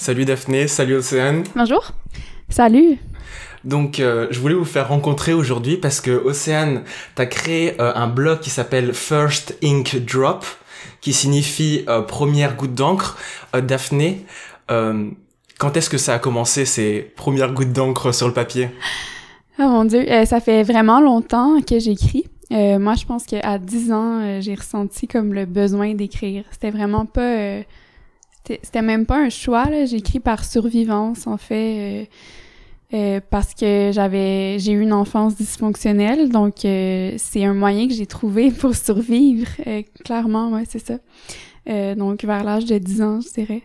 Salut Daphné, salut Océane. Bonjour. Salut. Donc, je voulais vous faire rencontrer aujourd'hui parce que Océane, t'as créé un blog qui s'appelle First Ink Drop, qui signifie première goutte d'encre. Daphné, quand est-ce que ça a commencé ces premières gouttes d'encre sur le papier? Oh mon Dieu, ça fait vraiment longtemps que j'écris. Moi, je pense qu'à 10 ans, j'ai ressenti comme le besoin d'écrire. C'était vraiment pas... c'était même pas un choix, là. J'écris par survivance, en fait, parce que j'ai eu une enfance dysfonctionnelle. Donc, c'est un moyen que j'ai trouvé pour survivre. Clairement, ouais, c'est ça. Donc, vers l'âge de 10 ans, je dirais.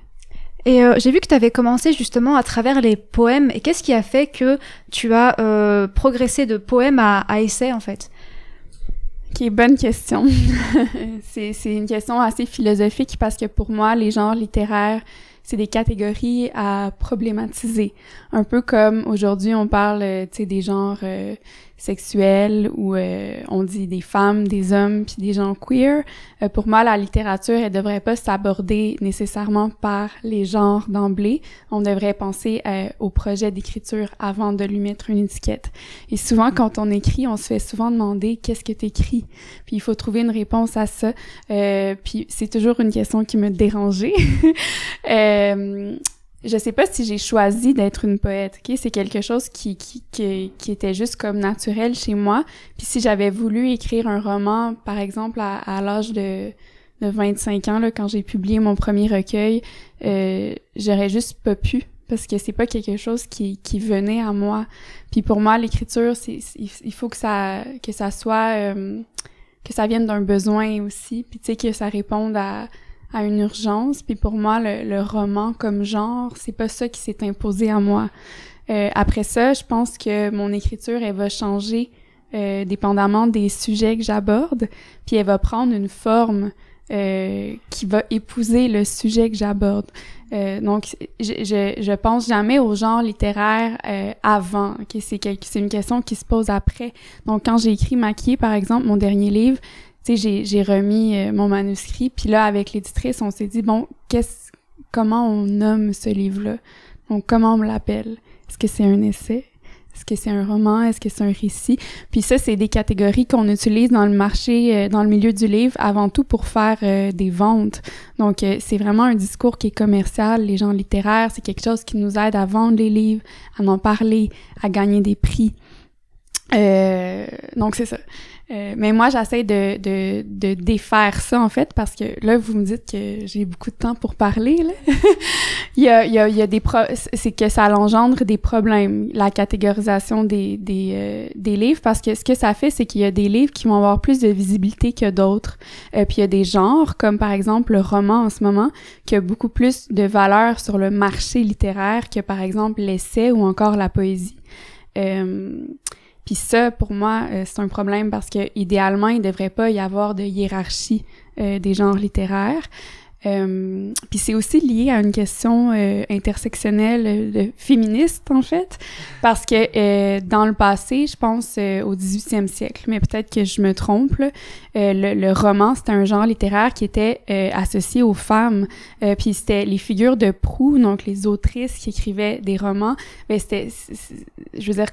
Et j'ai vu que tu avais commencé justement à travers les poèmes. Et qu'est-ce qui a fait que tu as progressé de poème à essai, en fait? Ok, bonne question. C'est une question assez philosophique parce que pour moi, les genres littéraires, c'est des catégories à problématiser. Un peu comme aujourd'hui, on parle, tu sais, des genres sexuels ou on dit des femmes, des hommes, puis des gens queer. Pour moi, la littérature, elle devrait pas s'aborder nécessairement par les genres d'emblée. On devrait penser au projet d'écriture avant de lui mettre une étiquette. Et souvent, quand on écrit, on se fait souvent demander qu'est-ce que t'écris. Puis il faut trouver une réponse à ça. Puis c'est toujours une question qui me dérangeait. Je sais pas si j'ai choisi d'être une poète, ok? C'est quelque chose qui était juste comme naturel chez moi. Puis si j'avais voulu écrire un roman, par exemple, à l'âge de 25 ans, là, quand j'ai publié mon premier recueil, j'aurais juste pas pu, parce que c'est pas quelque chose qui venait à moi. Puis pour moi, l'écriture, il faut que ça soit, que ça vienne d'un besoin aussi, puis tu sais, que ça réponde à une urgence. Puis pour moi, le roman comme genre, c'est pas ça qui s'est imposé à moi. Après ça, je pense que mon écriture, elle va changer dépendamment des sujets que j'aborde, puis elle va prendre une forme qui va épouser le sujet que j'aborde. Donc, je pense jamais au genre littéraire avant. Okay? C'est une question qui se pose après. Donc, quand j'ai écrit Maquillée, par exemple, mon dernier livre, tu sais, j'ai remis mon manuscrit, puis là, avec l'éditrice, on s'est dit, bon, comment on nomme ce livre-là? Donc, comment on l'appelle? Est-ce que c'est un essai? Est-ce que c'est un roman? Est-ce que c'est un récit? Puis ça, c'est des catégories qu'on utilise dans le marché, dans le milieu du livre, avant tout pour faire des ventes. Donc, c'est vraiment un discours qui est commercial. Les gens littéraires, c'est quelque chose qui nous aide à vendre les livres, à en parler, à gagner des prix. Donc, c'est ça. Mais moi, j'essaie de défaire ça, en fait, parce que là, vous me dites que j'ai beaucoup de temps pour parler, là. il y a c'est que ça engendre des problèmes, la catégorisation des livres, parce que ce que ça fait, c'est qu'il y a des livres qui vont avoir plus de visibilité que d'autres. Puis il y a des genres, comme par exemple le roman en ce moment, qui a beaucoup plus de valeur sur le marché littéraire que par exemple l'essai ou encore la poésie. Puis ça, pour moi, c'est un problème parce que idéalement, il devrait pas y avoir de hiérarchie des genres littéraires. Puis c'est aussi lié à une question intersectionnelle féministe, en fait, parce que dans le passé, je pense au 18e siècle, mais peut-être que je me trompe, là, le roman, c'était un genre littéraire qui était associé aux femmes, puis c'était les figures de proue, donc les autrices qui écrivaient des romans, ben je veux dire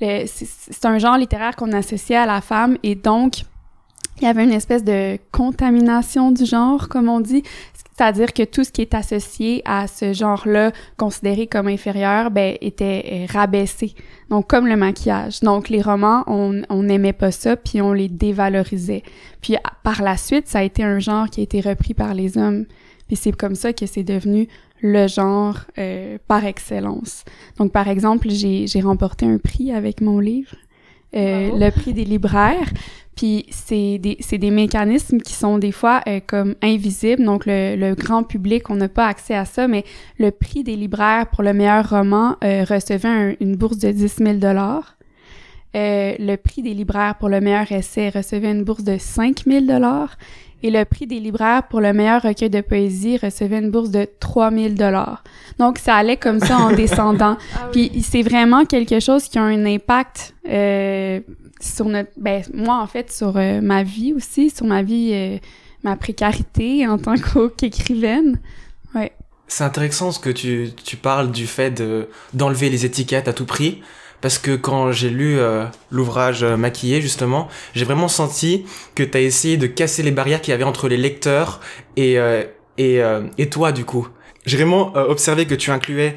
c'est un genre littéraire qu'on associait à la femme, et donc il y avait une espèce de contamination du genre, comme on dit, c'est-à-dire que tout ce qui est associé à ce genre-là, considéré comme inférieur, ben était rabaissé. Donc comme le maquillage. Donc les romans, on n'aimait pas ça, puis on les dévalorisait. Puis par la suite, ça a été un genre qui a été repris par les hommes. Puis c'est comme ça que c'est devenu le genre par excellence. Donc par exemple, j'ai remporté un prix avec mon livre, le prix des libraires. Puis c'est des mécanismes qui sont des fois comme invisibles, donc le grand public, on n'a pas accès à ça, mais le prix des libraires pour le meilleur roman recevait une bourse de 10 000 $. Le prix des libraires pour le meilleur essai recevait une bourse de 5 000 $. Et le prix des libraires pour le meilleur recueil de poésie recevait une bourse de 3 000 $. Donc, ça allait comme ça en descendant. Ah oui. Puis, c'est vraiment quelque chose qui a un impact sur moi, en fait, sur ma vie aussi, sur ma vie, ma précarité en tant qu'écrivaine. Ouais. C'est intéressant ce que tu parles du fait d'enlever les étiquettes à tout prix. Parce que quand j'ai lu l'ouvrage Maquillé, justement, j'ai vraiment senti que t'as essayé de casser les barrières qu'il y avait entre les lecteurs et toi, du coup. J'ai vraiment observé que tu incluais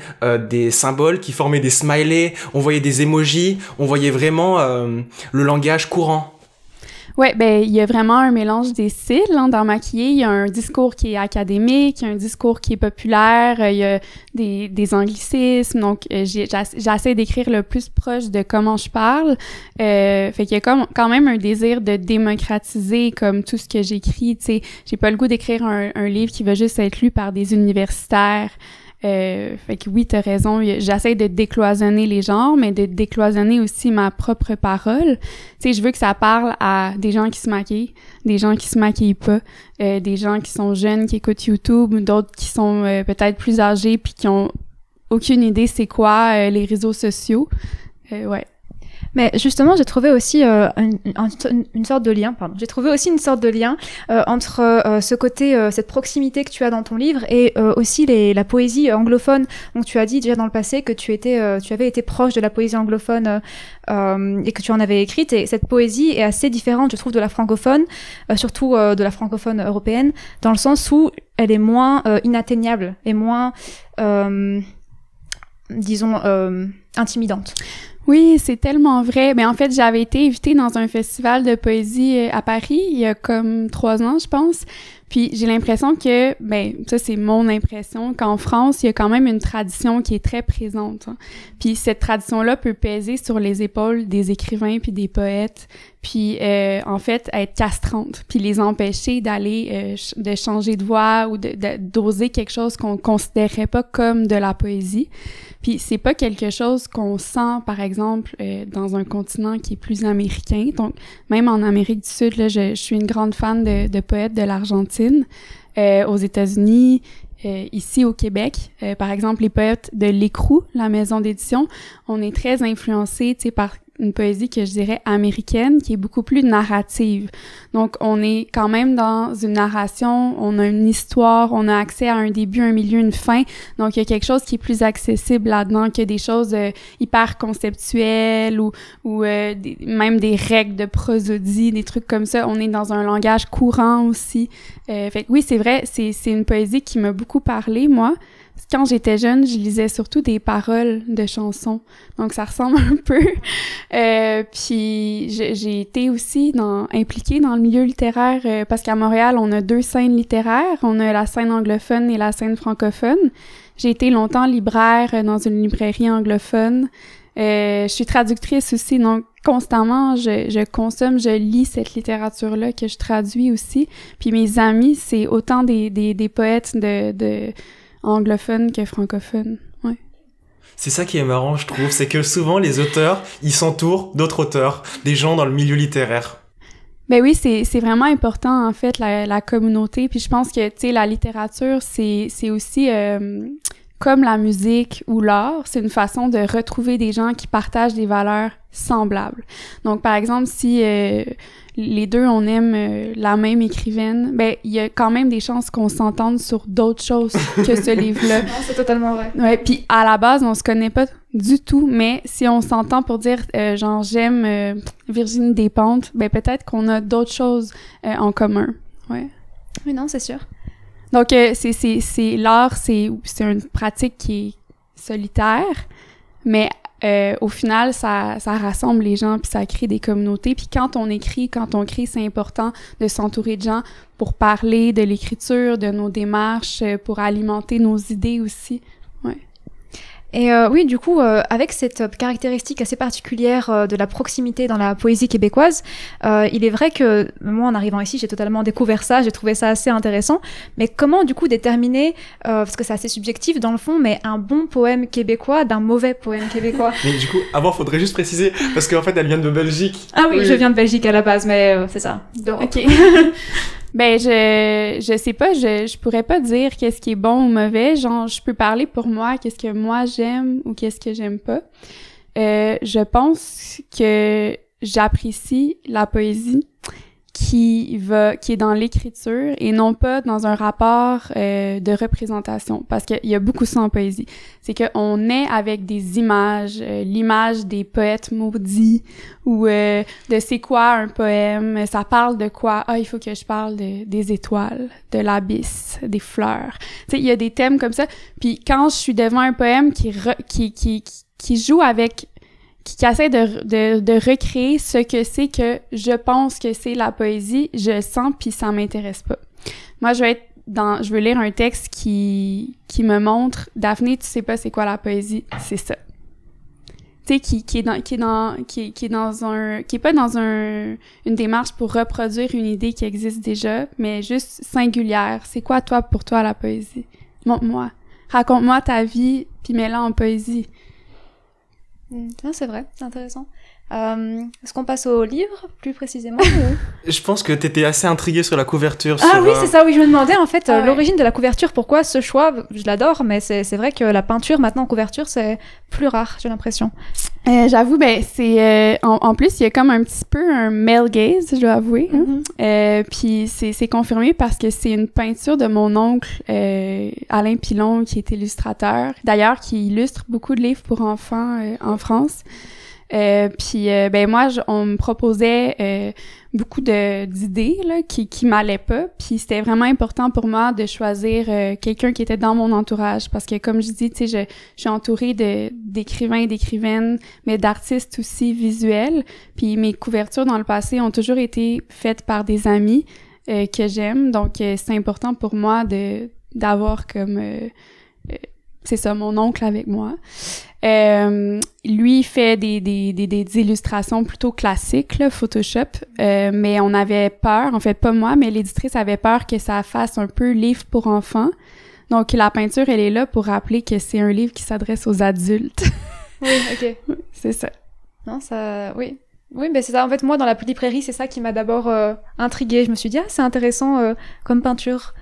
des symboles qui formaient des smileys, on voyait des emojis, on voyait vraiment le langage courant. Ouais, ben il y a vraiment un mélange des styles hein, dans Maquillé. Il y a un discours qui est académique, il y a un discours qui est populaire, il y a des anglicismes. Donc j'essaie d'écrire le plus proche de comment je parle. Fait qu'il y a quand même un désir de démocratiser comme tout ce que j'écris. Tu sais, j'ai pas le goût d'écrire un livre qui va juste être lu par des universitaires. Fait que oui, t'as raison, j'essaie de décloisonner les genres, mais de décloisonner aussi ma propre parole. Tu sais, je veux que ça parle à des gens qui se maquillent, des gens qui se maquillent pas, des gens qui sont jeunes, qui écoutent YouTube, d'autres qui sont peut-être plus âgés puis qui ont aucune idée c'est quoi les réseaux sociaux. Ouais. Mais justement, j'ai trouvé aussi une sorte de lien, pardon. J'ai trouvé aussi une sorte de lien entre ce côté, cette proximité que tu as dans ton livre et aussi la poésie anglophone. Donc, tu as dit déjà dans le passé que tu avais été proche de la poésie anglophone et que tu en avais écrite. Et cette poésie est assez différente, je trouve, de la francophone, surtout de la francophone européenne, dans le sens où elle est moins inatteignable et moins, disons, intimidante. Oui, c'est tellement vrai. Mais en fait, j'avais été invitée dans un festival de poésie à Paris il y a comme 3 ans, je pense. Puis j'ai l'impression que, ben ça c'est mon impression, qu'en France, il y a quand même une tradition qui est très présente. Hein. Puis cette tradition-là peut peser sur les épaules des écrivains puis des poètes, puis en fait être castrante, puis les empêcher d'aller, de changer de voix ou d'oser quelque chose qu'on considérait pas comme de la poésie. Puis c'est pas quelque chose qu'on sent, par exemple, dans un continent qui est plus américain. Donc, même en Amérique du Sud, là, je suis une grande fan de poètes de l'Argentine. Aux États-Unis, ici au Québec, par exemple, les poètes de l'Écrou, la maison d'édition, on est très influencés, tu sais, par une poésie que je dirais américaine, qui est beaucoup plus narrative. Donc, on est quand même dans une narration, on a une histoire, on a accès à un début, un milieu, une fin. Donc, il y a quelque chose qui est plus accessible là-dedans que des choses hyper conceptuelles ou même des règles de prosodie, des trucs comme ça. On est dans un langage courant aussi. Fait que oui, c'est vrai, c'est une poésie qui m'a beaucoup parlé, moi. Quand j'étais jeune, je lisais surtout des paroles de chansons, donc ça ressemble un peu. Puis j'ai été aussi impliquée dans le milieu littéraire parce qu'à Montréal, on a 2 scènes littéraires, on a la scène anglophone et la scène francophone. J'ai été longtemps libraire dans une librairie anglophone. Je suis traductrice aussi, donc constamment, je consomme, je lis cette littérature-là que je traduis aussi. Puis mes amis, c'est autant des poètes de anglophone que francophone, ouais. C'est ça qui est marrant, je trouve, c'est que souvent les auteurs, ils s'entourent d'autres auteurs, des gens dans le milieu littéraire. Ben oui, c'est vraiment important en fait la communauté, puis je pense que tu sais la littérature c'est aussi comme la musique ou l'art, c'est une façon de retrouver des gens qui partagent des valeurs semblables. Donc par exemple si les deux, on aime la même écrivaine, ben il y a quand même des chances qu'on s'entende sur d'autres choses que ce livre-là. Non, c'est totalement vrai. Ouais, puis à la base, on se connaît pas du tout, mais si on s'entend pour dire genre j'aime Virginie Despentes, ben peut-être qu'on a d'autres choses en commun. Ouais. Oui, non, c'est sûr. Donc c'est l'art, c'est une pratique qui est solitaire, mais au final, ça rassemble les gens puis ça crée des communautés. Puis quand on écrit, quand on crée, c'est important de s'entourer de gens pour parler de l'écriture, de nos démarches, pour alimenter nos idées aussi. Ouais. Et oui, du coup, avec cette caractéristique assez particulière de la proximité dans la poésie québécoise, il est vrai que moi, en arrivant ici, j'ai totalement découvert ça, j'ai trouvé ça assez intéressant. Mais comment, du coup, déterminer, parce que c'est assez subjectif dans le fond, mais un bon poème québécois d'un mauvais poème québécois? Mais du coup, avant, faudrait juste préciser, parce qu'en fait, elle vient de Belgique. Ah oui, je viens de Belgique à la base, mais c'est ça. Ok. Ben je sais pas, je pourrais pas dire qu'est-ce qui est bon ou mauvais, genre je peux parler pour moi, qu'est-ce que moi j'aime ou qu'est-ce que j'aime pas. Je pense que j'apprécie la poésie qui est dans l'écriture et non pas dans un rapport de représentation, parce qu'il y a beaucoup ça en poésie. C'est qu'on naît avec des images, l'image des poètes maudits ou de c'est quoi un poème, ça parle de quoi? Ah, il faut que je parle des étoiles, de l'abysse, des fleurs. Tu sais, il y a des thèmes comme ça. Puis quand je suis devant un poème qui joue avec, qui essaie de recréer ce que c'est que je pense que c'est la poésie, je le sens puis ça m'intéresse pas. Moi, je veux lire un texte qui me montre, Daphné, tu sais pas c'est quoi la poésie, c'est ça. Tu sais, qui est pas dans une démarche pour reproduire une idée qui existe déjà, mais juste singulière. C'est quoi pour toi la poésie? Montre-moi. Raconte-moi ta vie puis mets-la en poésie. Non, c'est vrai, c'est intéressant. Est-ce qu'on passe au livre, plus précisément ou... Je pense que t'étais assez intriguée sur la couverture. Oui, c'est ça, oui, je me demandais en fait ouais. L'origine de la couverture, pourquoi ce choix, je l'adore, mais c'est vrai que la peinture maintenant en couverture, c'est plus rare, j'ai l'impression. J'avoue, c'est en plus il y a comme un petit peu un male gaze, je dois avouer. Puis c'est confirmé parce que c'est une peinture de mon oncle Alain Pilon, qui est illustrateur, d'ailleurs qui illustre beaucoup de livres pour enfants en France. Moi on me proposait beaucoup d'idées là qui m'allaient pas, puis c'était vraiment important pour moi de choisir quelqu'un qui était dans mon entourage, parce que comme je dis, tu sais, je suis entourée d'écrivains et d'écrivaines, mais d'artistes aussi visuels, puis mes couvertures dans le passé ont toujours été faites par des amis que j'aime, donc c'est important pour moi d'avoir comme c'est ça, mon oncle avec moi. Lui, il fait des illustrations plutôt classiques, là, Photoshop, mais on avait peur, en fait pas moi, mais l'éditrice avait peur que ça fasse un peu livre pour enfants. Donc la peinture, elle est là pour rappeler que c'est un livre qui s'adresse aux adultes. Oui, ok. C'est ça. Non, ça... Oui. Oui, mais c'est ça. En fait, moi, dans la librairie, c'est ça qui m'a d'abord intriguée. Je me suis dit, c'est intéressant comme peinture.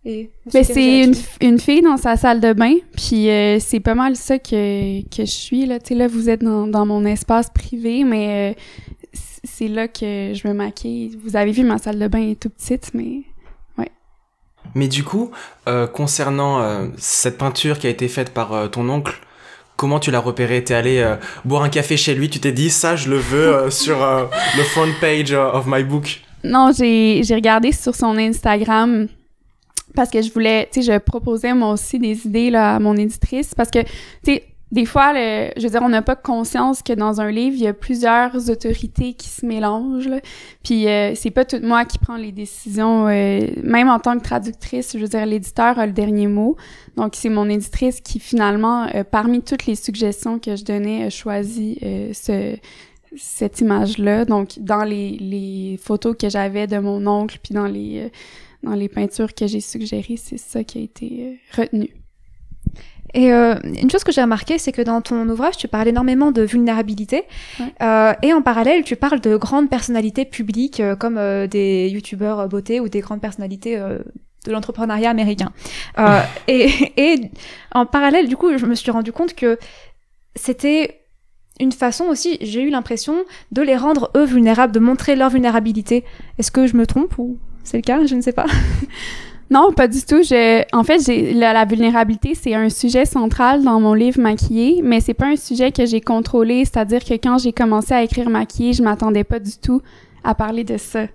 Mais c'est une fille dans sa salle de bain, puis c'est pas mal ça que je suis là. Tu sais, là, vous êtes dans mon espace privé, mais c'est là que je me maquille. Vous avez vu, ma salle de bain est toute petite, mais ouais. Mais du coup, concernant cette peinture qui a été faite par ton oncle, comment tu l'as repéré? T'es allé boire un café chez lui, tu t'es dit ça, je le veux sur le front page of my book? Non, j'ai regardé sur son Instagram. Parce que je voulais, tu sais, je proposais moi aussi des idées là à mon éditrice, parce que, tu sais, des fois, je veux dire, on n'a pas conscience que dans un livre, il y a plusieurs autorités qui se mélangent, là. Puis c'est pas tout moi qui prends les décisions, même en tant que traductrice, je veux dire, l'éditeur a le dernier mot. Donc c'est mon éditrice qui finalement, parmi toutes les suggestions que je donnais, a choisi cette image-là. Donc dans les photos que j'avais de mon oncle, puis dans les peintures que j'ai suggérées, c'est ça qui a été retenu. Et une chose que j'ai remarqué, c'est que dans ton ouvrage, tu parles énormément de vulnérabilité, ouais. Et en parallèle, tu parles de grandes personnalités publiques comme des youtubeurs beauté ou des grandes personnalités de l'entrepreneuriat américain. Et en parallèle, du coup, je me suis rendu compte que c'était une façon aussi, j'ai eu l'impression, de les rendre eux vulnérables, de montrer leur vulnérabilité. Est-ce que je me trompe ou c'est le cas? Je ne sais pas. Non, pas du tout. En fait, la vulnérabilité, c'est un sujet central dans mon livre Maquillée, mais c'est pas un sujet que j'ai contrôlé. C'est-à-dire que quand j'ai commencé à écrire Maquillée, je m'attendais pas du tout à parler de ça.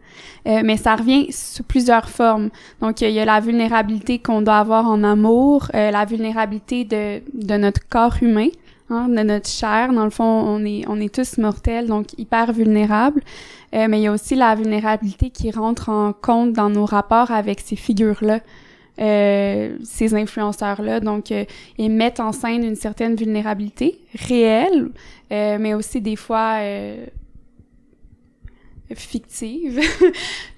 Mais ça revient sous plusieurs formes. Donc, il y a la vulnérabilité qu'on doit avoir en amour, la vulnérabilité de notre corps humain, hein, de notre chair. Dans le fond, on est tous mortels, donc hyper vulnérables. Mais il y a aussi la vulnérabilité qui rentre en compte dans nos rapports avec ces figures-là, ces influenceurs-là. Donc, ils mettent en scène une certaine vulnérabilité réelle, mais aussi des fois fictive.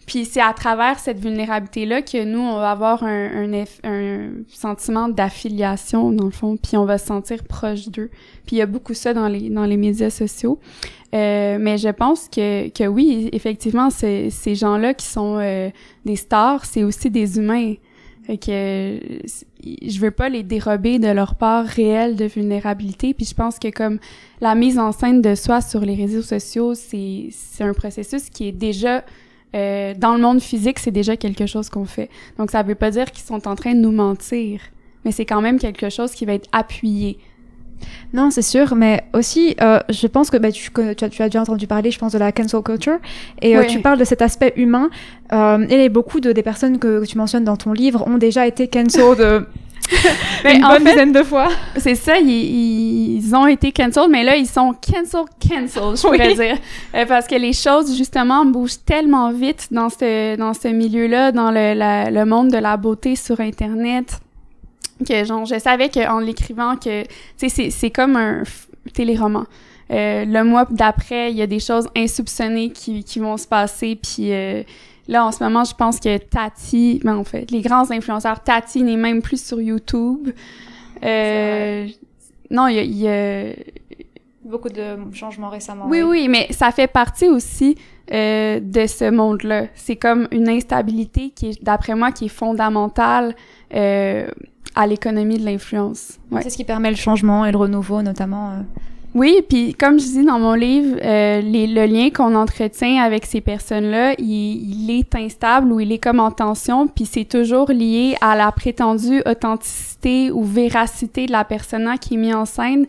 Puis c'est à travers cette vulnérabilité-là que nous, on va avoir un sentiment d'affiliation, dans le fond, puis on va se sentir proche d'eux. Puis il y a beaucoup ça dans les médias sociaux. Mais je pense que oui, effectivement, ces gens-là qui sont des stars, c'est aussi des humains. Fait que je veux pas les dérober de leur part réelle de vulnérabilité. Puis je pense que comme la mise en scène de soi sur les réseaux sociaux, c'est un processus qui est déjà dans le monde physique, c'est déjà quelque chose qu'on fait. Donc, ça veut pas dire qu'ils sont en train de nous mentir, mais c'est quand même quelque chose qui va être appuyé. Non, c'est sûr, mais aussi, je pense que tu as déjà entendu parler, je pense, de la cancel culture, et Oui. tu parles de cet aspect humain, et beaucoup des personnes que tu mentionnes dans ton livre ont déjà été cancelled une bonne dizaine de fois. C'est ça, ils ont été cancelled, mais là, ils sont cancelled, je pourrais dire. Parce que les choses, justement, bougent tellement vite dans ce milieu-là, dans le monde de la beauté sur Internet, que genre, je savais qu'en l'écrivant, que, tu sais, c'est comme un téléroman. Le mois d'après, il y a des choses insoupçonnées qui vont se passer, puis là, en ce moment, je pense que Tati, en fait, les grands influenceurs, Tati n'est même plus sur YouTube. Non, il y a beaucoup de changements récemment. Oui, mais ça fait partie aussi de ce monde-là. C'est comme une instabilité qui est, d'après moi, qui est fondamentale à l'économie de l'influence. Ouais. C'est ce qui permet le changement et le renouveau, notamment. Oui, puis comme je dis dans mon livre, le lien qu'on entretient avec ces personnes-là, il est instable ou il est comme en tension, puis c'est toujours lié à la prétendue authenticité ou véracité de la personne qui est mise en scène.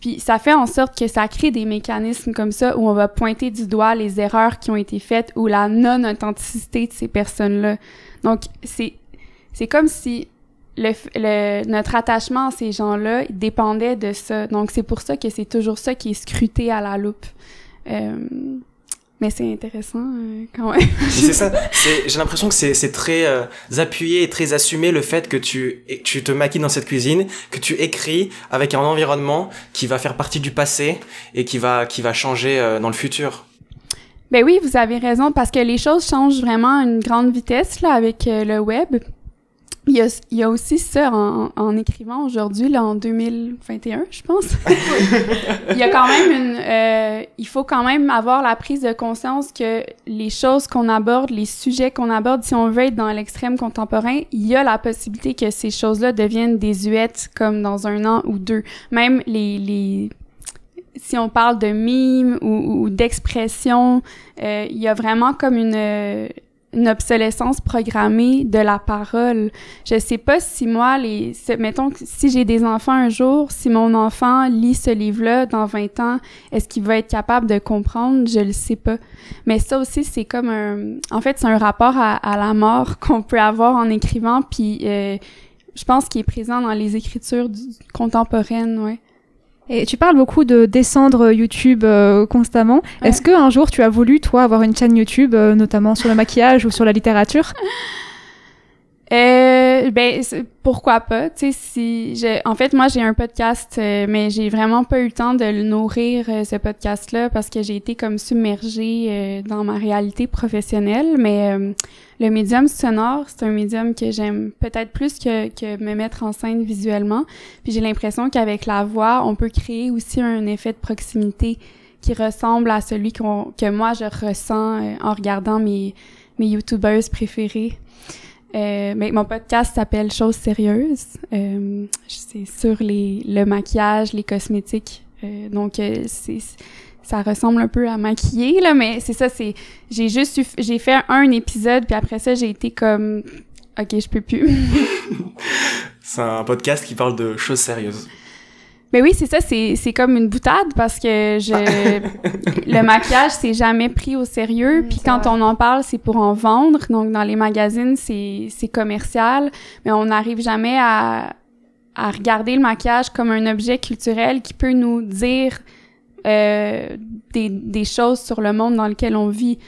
Puis ça fait en sorte que ça crée des mécanismes comme ça où on va pointer du doigt les erreurs qui ont été faites ou la non-authenticité de ces personnes-là. Donc c'est comme si notre attachement à ces gens-là dépendait de ça. Donc, c'est pour ça que c'est toujours ça qui est scruté à la loupe. Mais c'est intéressant quand même. C'est ça. J'ai l'impression que c'est très appuyé et très assumé le fait que tu te maquilles dans cette cuisine, que tu écris avec un environnement qui va faire partie du passé et qui va changer dans le futur. Ben oui, vous avez raison, parce que les choses changent vraiment à une grande vitesse là avec le web. Il y a aussi ça en écrivant aujourd'hui, là, en 2021, je pense. Il y a quand même il faut quand même avoir la prise de conscience que les choses qu'on aborde, les sujets qu'on aborde, si on veut être dans l'extrême contemporain, il y a la possibilité que ces choses-là deviennent désuètes comme dans 1 an ou 2. Même si on parle de mimes ou d'expressions, il y a vraiment comme une obsolescence programmée de la parole. Je sais pas si moi, mettons que si j'ai des enfants un jour, si mon enfant lit ce livre-là dans 20 ans, est-ce qu'il va être capable de comprendre? Je le sais pas. Mais ça aussi, c'est comme en fait, c'est un rapport à la mort qu'on peut avoir en écrivant, puis je pense qu'il est présent dans les écritures contemporaines, ouais. Et tu parles beaucoup de descendre YouTube constamment. Ouais. Est-ce qu'un jour tu as voulu, toi, avoir une chaîne YouTube, notamment sur le maquillage ou sur la littérature? Pourquoi pas, tu sais, en fait, moi, j'ai un podcast, mais j'ai vraiment pas eu le temps de le nourrir, ce podcast-là, parce que j'ai été comme submergée dans ma réalité professionnelle, mais le médium sonore, c'est un médium que j'aime peut-être plus que me mettre en scène visuellement, puis j'ai l'impression qu'avec la voix, on peut créer aussi un effet de proximité qui ressemble à celui que moi, je ressens en regardant mes YouTubeuses préférées. Mais mon podcast s'appelle Choses sérieuses. C'est sur le maquillage, les cosmétiques. Donc ça ressemble un peu à maquiller là, mais c'est ça. J'ai fait un épisode puis après ça j'ai été comme ok, je peux plus. C'est un podcast qui parle de choses sérieuses. Ben oui, c'est ça, c'est comme une boutade parce que le maquillage, c'est jamais pris au sérieux, puis quand on en parle, c'est pour en vendre. Donc dans les magazines, c'est commercial, mais on n'arrive jamais à regarder le maquillage comme un objet culturel qui peut nous dire des choses sur le monde dans lequel on vit.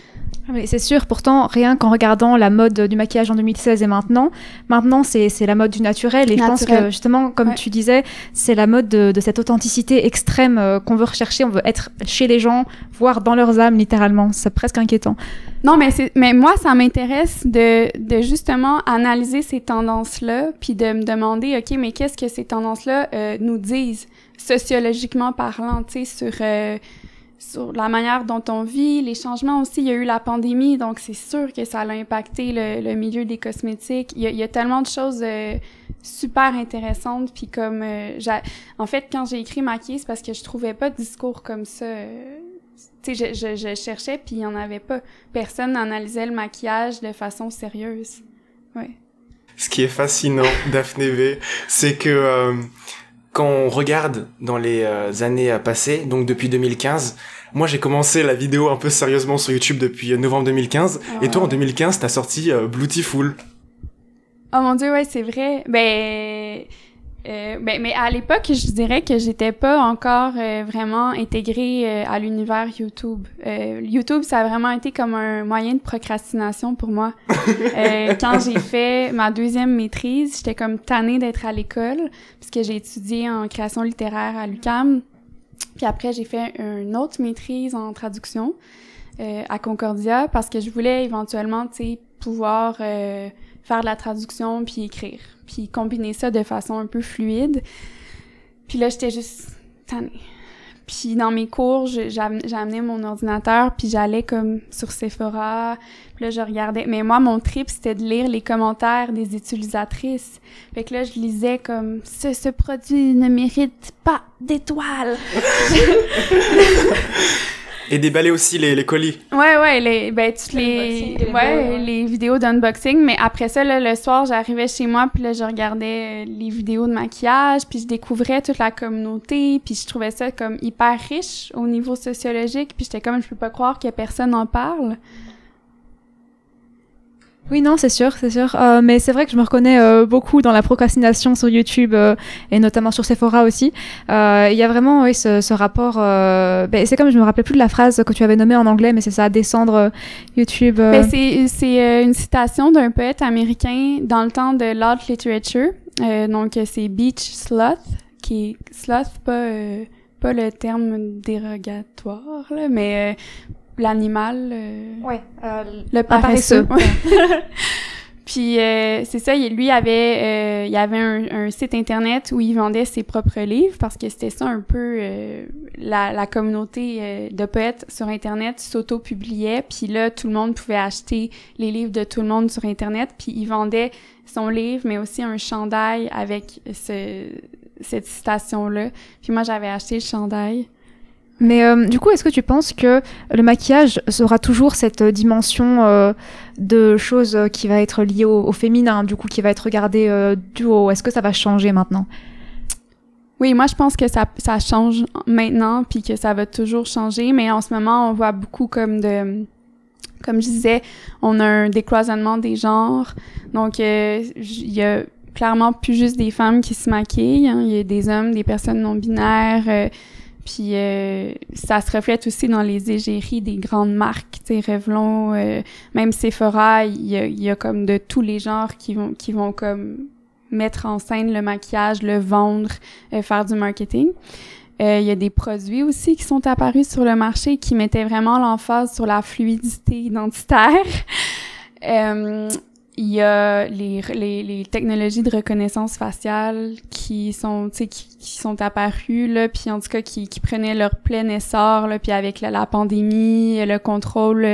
Oui, c'est sûr. Pourtant, rien qu'en regardant la mode du maquillage en 2016 et maintenant c'est la mode du naturel. Et je pense que justement, comme tu disais, c'est la mode de cette authenticité extrême qu'on veut rechercher. On veut être chez les gens, voir dans leurs âmes, littéralement. C'est presque inquiétant. Non, mais moi, ça m'intéresse de justement analyser ces tendances-là, puis de me demander, ok, mais qu'est-ce que ces tendances-là nous disent sociologiquement parlant, tu sais, sur la manière dont on vit, les changements aussi. Il y a eu la pandémie, donc c'est sûr que ça a impacté le milieu des cosmétiques. Il y a tellement de choses super intéressantes. Puis comme, en fait, quand j'ai écrit Maquiller, c'est parce que je trouvais pas de discours comme ça tu sais, je cherchais puis il y en avait pas. Personne n'analysait le maquillage de façon sérieuse. Ouais. Ce qui est fascinant, Daphné V, c'est que quand on regarde dans les années passées, donc depuis 2015, moi j'ai commencé la vidéo un peu sérieusement sur YouTube depuis novembre 2015, et toi en 2015 t'as sorti Beautiful. Oh mon Dieu, ouais, c'est vrai. Mais à l'époque, je dirais que j'étais pas encore vraiment intégrée à l'univers YouTube. YouTube, ça a vraiment été comme un moyen de procrastination pour moi. Quand j'ai fait ma deuxième maîtrise, j'étais comme tannée d'être à l'école, puisque j'ai étudié en création littéraire à l'UQAM. Puis après, j'ai fait une autre maîtrise en traduction à Concordia, parce que je voulais éventuellement, tu sais, pouvoir faire de la traduction puis écrire, puis combiner ça de façon un peu fluide. Puis là, j'étais juste tannée. Puis dans mes cours, j'amenais mon ordinateur, puis j'allais comme sur Sephora, puis là, je regardais. Mais moi, mon trip, c'était de lire les commentaires des utilisatrices. Fait que là, je lisais comme « Ce produit ne mérite pas d'étoiles! » Et déballer aussi les colis. Ouais, les vidéos d'unboxing. Mais après ça, là, le soir, j'arrivais chez moi, puis là, je regardais les vidéos de maquillage, puis je découvrais toute la communauté, puis je trouvais ça comme hyper riche au niveau sociologique, puis j'étais comme, je peux pas croire que personne en parle. Oui, non, c'est sûr. Mais c'est vrai que je me reconnais beaucoup dans la procrastination sur YouTube et notamment sur Sephora aussi. Il y a vraiment ce rapport. C'est comme je me rappelais plus de la phrase que tu avais nommée en anglais, mais c'est ça, descendre YouTube. C'est une citation d'un poète américain dans le temps de l'art literature. Donc c'est Beach Sloth, qui est sloth, pas le terme dérogatoire là, mais l'animal, le paresseux. Puis c'est ça, lui il avait un site internet où il vendait ses propres livres, parce que c'était ça un peu la communauté de poètes sur internet s'auto-publiait, puis là tout le monde pouvait acheter les livres de tout le monde sur internet, puis il vendait son livre mais aussi un chandail avec cette citation-là. Puis moi j'avais acheté le chandail. Mais du coup, est-ce que tu penses que le maquillage aura toujours cette dimension de choses qui va être liée au féminin, du coup, qui va être regardée du haut? Est-ce que ça va changer maintenant? Oui, moi je pense que ça change maintenant, puis que ça va toujours changer, mais en ce moment, on voit beaucoup comme je disais, on a un décloisonnement des genres, donc il y a clairement plus juste des femmes qui se maquillent, hein. Il y a des hommes, des personnes non-binaires, puis ça se reflète aussi dans les égéries des grandes marques, tu sais, Revlon, même Sephora, il y a comme de tous les genres qui vont comme mettre en scène le maquillage, le vendre, faire du marketing. Il y a des produits aussi qui sont apparus sur le marché qui mettaient vraiment l'emphase sur la fluidité identitaire. Il y a les technologies de reconnaissance faciale qui sont, tu sais, qui sont apparues, là, puis en tout cas qui prenaient leur plein essor, là, puis avec la pandémie, le contrôle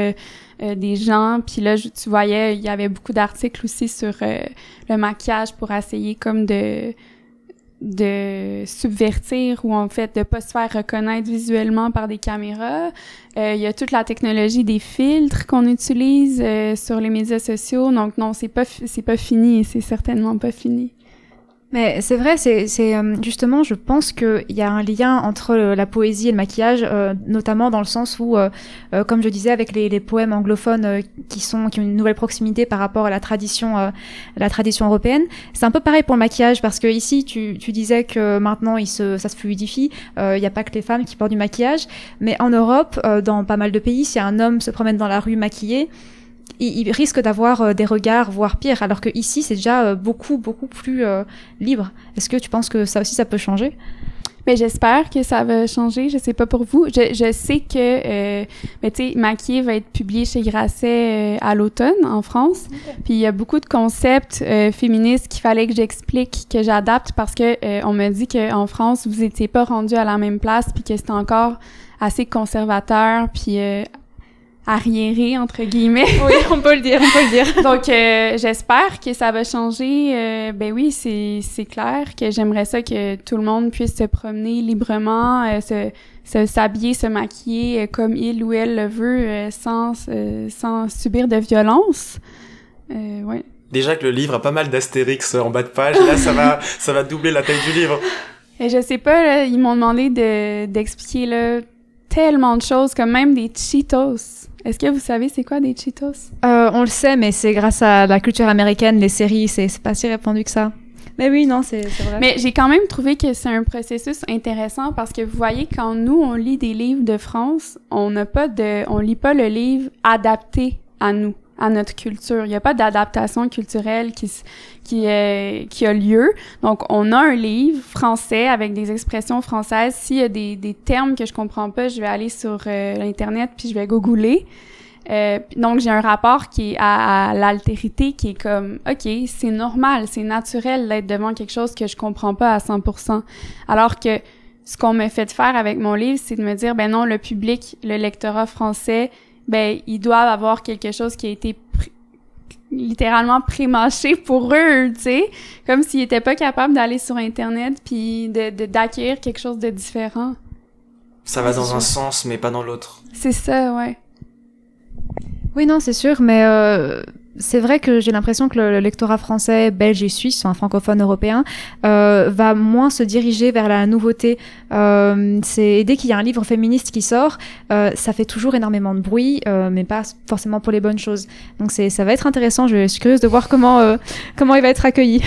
des gens, puis là, tu voyais, il y avait beaucoup d'articles aussi sur le maquillage pour essayer comme de subvertir ou en fait de pas se faire reconnaître visuellement par des caméras. Il y a toute la technologie des filtres qu'on utilise sur les médias sociaux. Donc non, c'est pas fini et c'est certainement pas fini. Mais c'est vrai, c'est justement, je pense qu'il y a un lien entre la poésie et le maquillage, notamment dans le sens où, comme je disais, avec les poèmes anglophones qui ont une nouvelle proximité par rapport à la tradition européenne. C'est un peu pareil pour le maquillage, parce que ici, tu disais que maintenant ça se fluidifie. Il n'y a pas que les femmes qui portent du maquillage, mais en Europe, dans pas mal de pays, si un homme se promène dans la rue maquillé, il risque d'avoir des regards, voire pire, alors que ici c'est déjà beaucoup plus libre. Est-ce que tu penses que ça aussi ça peut changer? Mais j'espère que ça va changer. Je sais pas pour vous. Je sais que, tu sais, Maquillée va être publié chez Grasset à l'automne en France. Okay. Puis il y a beaucoup de concepts féministes qu'il fallait que j'explique, que j'adapte, parce que on me dit que en France vous étiez pas rendu à la même place, puis que c'était encore assez conservateur, puis arriéré entre guillemets. Oui, on peut le dire. Donc j'espère que ça va changer. Ben oui, c'est clair que j'aimerais ça que tout le monde puisse se promener librement, s'habiller, se maquiller comme il ou elle le veut, sans subir de violence. Ouais. Déjà que le livre a pas mal d'astérix en bas de page, là ça va doubler la taille du livre. Et je sais pas, là, ils m'ont demandé d'expliquer là tellement de choses, comme même des Cheetos. Est-ce que vous savez c'est quoi des Cheetos? On le sait, mais c'est grâce à la culture américaine, les séries, c'est pas si répandu que ça. Mais oui, non, c'est vrai. Mais j'ai quand même trouvé que c'est un processus intéressant parce que vous voyez, quand nous, on lit des livres de France, on lit pas le livre adapté à nous, à notre culture. Il y a pas d'adaptation culturelle qui a lieu. Donc, on a un livre français avec des expressions françaises. S'il y a des termes que je comprends pas, je vais aller sur l'Internet puis je vais googler. Donc, j'ai un rapport qui est à l'altérité qui est comme, OK, c'est normal, c'est naturel d'être devant quelque chose que je comprends pas à 100%. Alors que ce qu'on m'a fait faire avec mon livre, c'est de me dire, ben non, le public, le lectorat français, ben, ils doivent avoir quelque chose qui a été littéralement pré-mâché pour eux, tu sais, comme s'ils étaient pas capables d'aller sur Internet puis d'acquérir quelque chose de différent. Ça va dans un sens, mais pas dans l'autre. C'est ça, ouais. Oui, non, c'est sûr, mais c'est vrai que j'ai l'impression que le lectorat français, belge et suisse, enfin francophone européen, va moins se diriger vers la nouveauté. Dès qu'il y a un livre féministe qui sort, ça fait toujours énormément de bruit, mais pas forcément pour les bonnes choses. Donc ça va être intéressant. Je suis curieuse de voir comment il va être accueilli.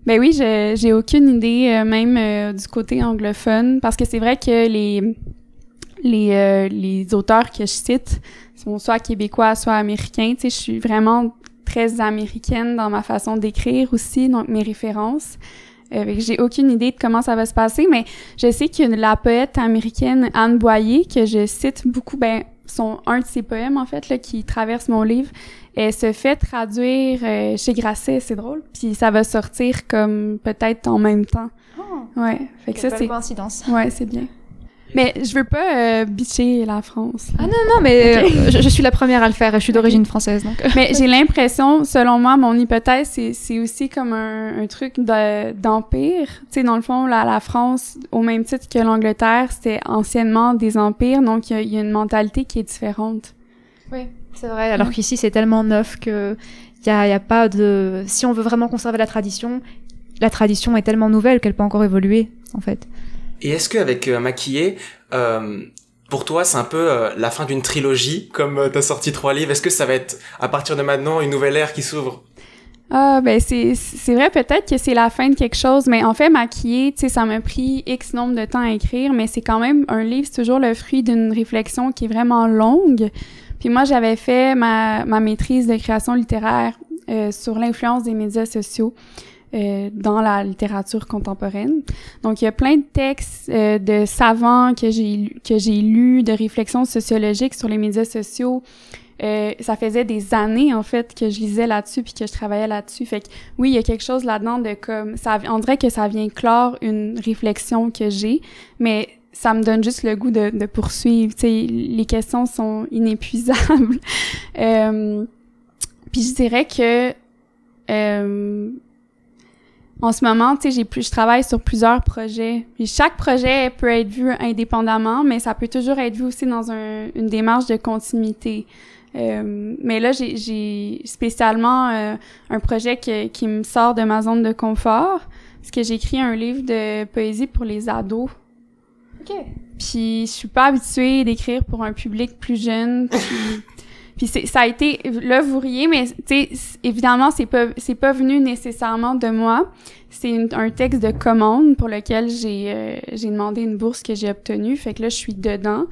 Ben oui, j'ai aucune idée, même du côté anglophone, parce que c'est vrai que les auteurs que je cite sont soit québécois, soit américains. Tu sais, je suis vraiment très américaine dans ma façon d'écrire aussi, donc mes références. J'ai aucune idée de comment ça va se passer, mais je sais que la poète américaine Anne Boyer, que je cite beaucoup, un de ses poèmes, en fait, là, qui traverse mon livre, elle se fait traduire chez Grasset, c'est drôle, puis ça va sortir comme peut-être en même temps. Oh, ouais, fait que ça, c'est coïncidence. Ouais, c'est bien. Mais je veux pas bitcher la France. Là. Ah non, mais okay. je suis la première à le faire. Je suis d'origine française, donc. Mais j'ai l'impression, selon moi, mon hypothèse, c'est aussi comme un truc d'empire. Tu sais, dans le fond, la France, au même titre que l'Angleterre, c'était anciennement des empires, donc il y a une mentalité qui est différente. Oui, c'est vrai. Alors qu'ici, c'est tellement neuf que y a pas de. Si on veut vraiment conserver la tradition est tellement nouvelle qu'elle peut encore évoluer, en fait. Et est-ce qu'avec Maquillée, pour toi, c'est un peu la fin d'une trilogie, comme t'as sorti 3 livres? Est-ce que ça va être, à partir de maintenant, une nouvelle ère qui s'ouvre? Ah, ben c'est vrai, peut-être que c'est la fin de quelque chose, mais en fait, Maquillée, tu sais, ça m'a pris X nombre de temps à écrire, mais c'est quand même un livre, c'est toujours le fruit d'une réflexion qui est vraiment longue. Puis moi, j'avais fait ma maîtrise de création littéraire sur l'influence des médias sociaux. Dans la littérature contemporaine. Donc, il y a plein de textes de savants que j'ai lus, de réflexions sociologiques sur les médias sociaux. Ça faisait des années, en fait, que je lisais là-dessus puis que je travaillais là-dessus. Fait que, oui, il y a quelque chose là-dedans de comme... on dirait que ça vient clore une réflexion que j'ai, mais ça me donne juste le goût de poursuivre. Tu sais, les questions sont inépuisables. Puis je dirais que... en ce moment, tu sais, je travaille sur plusieurs projets. Puis chaque projet peut être vu indépendamment, mais ça peut toujours être vu aussi dans une démarche de continuité. Mais là, j'ai spécialement un projet qui me sort de ma zone de confort, parce que j'ai écrit un livre de poésie pour les ados. OK. Puis je suis pas habituée d'écrire pour un public plus jeune. Puis ça a été, là vous riez, mais tu sais, évidemment c'est pas venu nécessairement de moi. C'est un texte de commande pour lequel j'ai demandé une bourse que j'ai obtenue. Fait que là je suis dedans.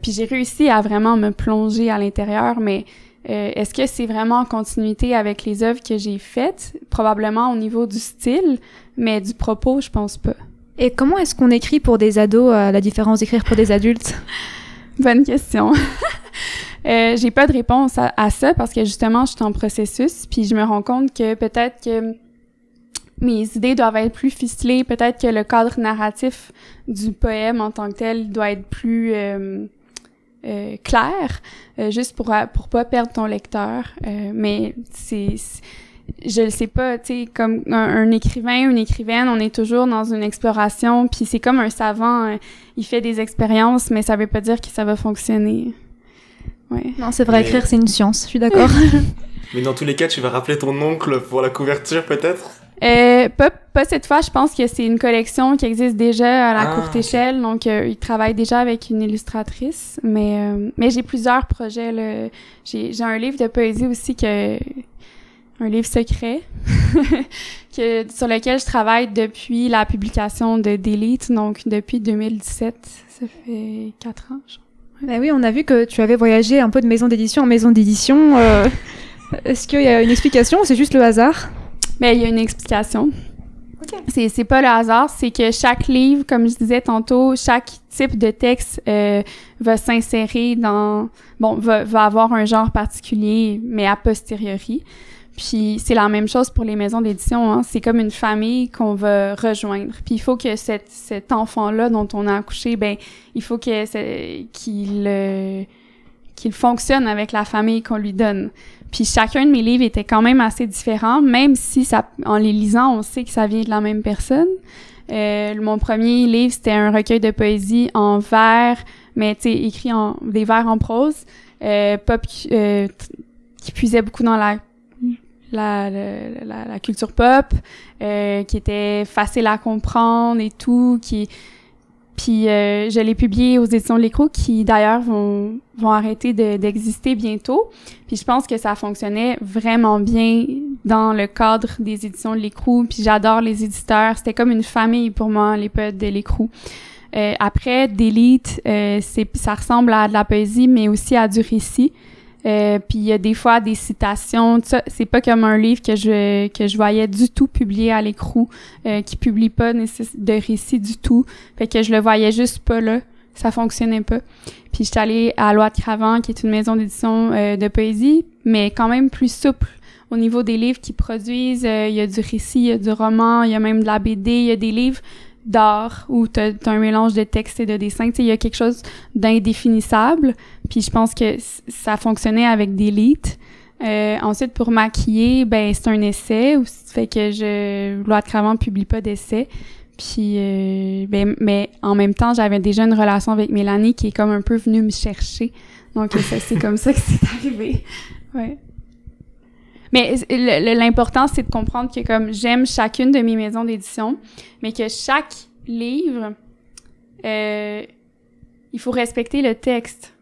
Puis j'ai réussi à vraiment me plonger à l'intérieur. Mais est-ce que c'est vraiment en continuité avec les œuvres que j'ai faites? Probablement au niveau du style, mais du propos, je pense pas. Et comment est-ce qu'on écrit pour des ados à la différence d'écrire pour des adultes? Bonne question. J'ai pas de réponse à ça parce que justement je suis en processus puis je me rends compte que peut-être que mes idées doivent être plus ficelées, peut-être que le cadre narratif du poème en tant que tel doit être plus clair, juste pour pas perdre ton lecteur. Mais je le sais pas, tu sais, comme un écrivain, une écrivaine, on est toujours dans une exploration, puis c'est comme un savant, il fait des expériences, mais ça veut pas dire que ça va fonctionner. Ouais. Non, c'est vrai, écrire, c'est une science, je suis d'accord. Mais dans tous les cas, tu vas rappeler ton oncle pour la couverture, peut-être? Pas cette fois, je pense que c'est une collection qui existe déjà à la courte échelle, donc il travaille déjà avec une illustratrice, mais j'ai plusieurs projets, là. J'ai un livre de poésie aussi un livre secret sur lequel je travaille depuis la publication de Delete, donc depuis 2017. Ça fait 4 ans, je crois. Ben oui, on a vu que tu avais voyagé un peu de maison d'édition en maison d'édition. Est-ce qu'il y a une explication ou c'est juste le hasard? Ben, il y a une explication. Okay. C'est pas le hasard, c'est que chaque livre, comme je disais tantôt, chaque type de texte va s'insérer va avoir un genre particulier, mais a posteriori. Puis c'est la même chose pour les maisons d'édition, hein. C'est comme une famille qu'on va rejoindre. Puis il faut que cet enfant-là dont on a accouché, ben il faut qu'il fonctionne avec la famille qu'on lui donne. Puis chacun de mes livres était quand même assez différent, même si en les lisant, on sait que ça vient de la même personne. Mon premier livre, c'était un recueil de poésie en vers, mais tu sais, écrit des vers en prose, qui puisait beaucoup dans la culture pop, qui était facile à comprendre et tout, puis je l'ai publié aux éditions de l'Écrou, qui d'ailleurs vont arrêter d'exister bientôt. Puis je pense que ça fonctionnait vraiment bien dans le cadre des éditions de l'Écrou. Puis j'adore les éditeurs. C'était comme une famille pour moi, les poètes de l'Écrou. Après, Delete, ça ressemble à de la poésie, mais aussi à du récit. Puis il y a des fois des citations, ça, c'est pas comme un livre que je voyais du tout publié à l'Écrou, qui publie pas de récit du tout. Fait que je le voyais juste pas là, ça fonctionnait pas. Puis j'étais allée à Loi de Cravant, qui est une maison d'édition de poésie, mais quand même plus souple au niveau des livres qu'ils produisent. Il y a du récit, il y a du roman, il y a même de la BD, il y a des livres d'art où t'as un mélange de texte et de dessin. Tu sais, il y a quelque chose d'indéfinissable. Puis je pense que ça fonctionnait avec Delete. Ensuite, pour maquiller, ben c'est un essai. Fait que Loi de Cravant publie pas d'essai. Puis, mais en même temps, j'avais déjà une relation avec Mélanie qui est comme un peu venue me chercher. Donc c'est comme ça que c'est arrivé. Ouais. Mais l'important, c'est de comprendre que comme j'aime chacune de mes maisons d'édition, mais que chaque livre, il faut respecter le texte.